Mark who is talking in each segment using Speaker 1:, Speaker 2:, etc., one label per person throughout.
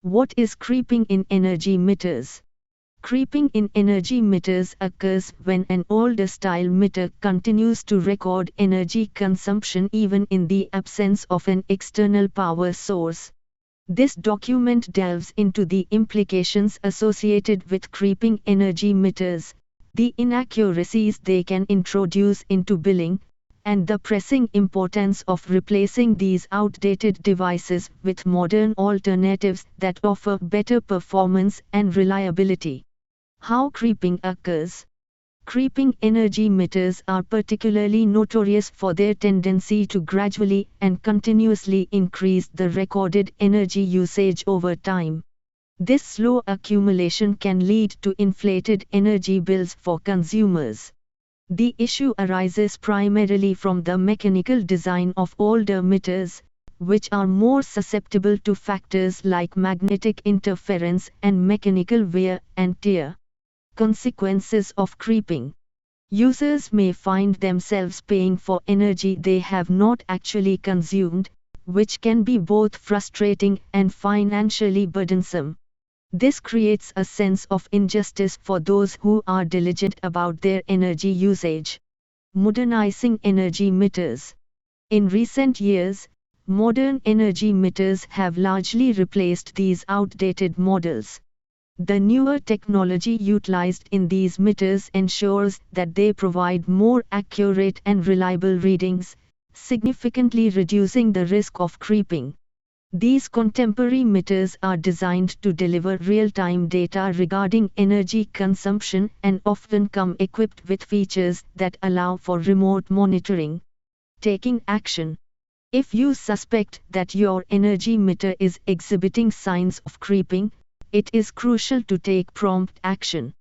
Speaker 1: What is creeping in energy meters? Creeping in energy meters occurs when an older style meter continues to record energy consumption even in the absence of an external power source. This document delves into the implications associated with creeping energy meters, the inaccuracies they can introduce into billing, and the pressing importance of replacing these outdated devices with modern alternatives that offer better performance and reliability. How creeping occurs. Creeping energy meters are particularly notorious for their tendency to gradually and continuously increase the recorded energy usage over time. This slow accumulation can lead to inflated energy bills for consumers. The issue arises primarily from the mechanical design of older meters, which are more susceptible to factors like magnetic interference and mechanical wear and tear. Consequences of creeping. Users may find themselves paying for energy they have not actually consumed, which can be both frustrating and financially burdensome. This creates a sense of injustice for those who are diligent about their energy usage. Modernizing energy meters. In recent years, modern energy meters have largely replaced these outdated models. The newer technology utilized in these meters ensures that they provide more accurate and reliable readings, significantly reducing the risk of creeping. These contemporary meters are designed to deliver real-time data regarding energy consumption and often come equipped with features that allow for remote monitoring. Taking action. If you suspect that your energy meter is exhibiting signs of creeping, it is crucial to take prompt action.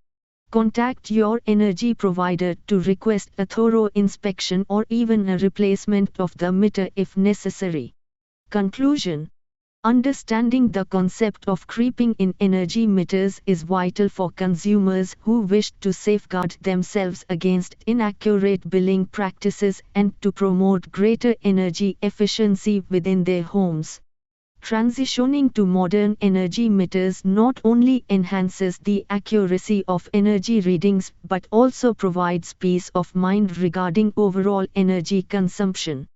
Speaker 1: Contact your energy provider to request a thorough inspection or even a replacement of the meter if necessary. Conclusion. Understanding the concept of creeping in energy meters is vital for consumers who wish to safeguard themselves against inaccurate billing practices and to promote greater energy efficiency within their homes. Transitioning to modern energy meters not only enhances the accuracy of energy readings but also provides peace of mind regarding overall energy consumption.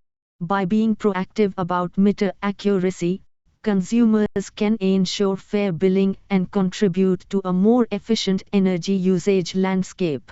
Speaker 1: By being proactive about meter accuracy, consumers can ensure fair billing and contribute to a more efficient energy usage landscape.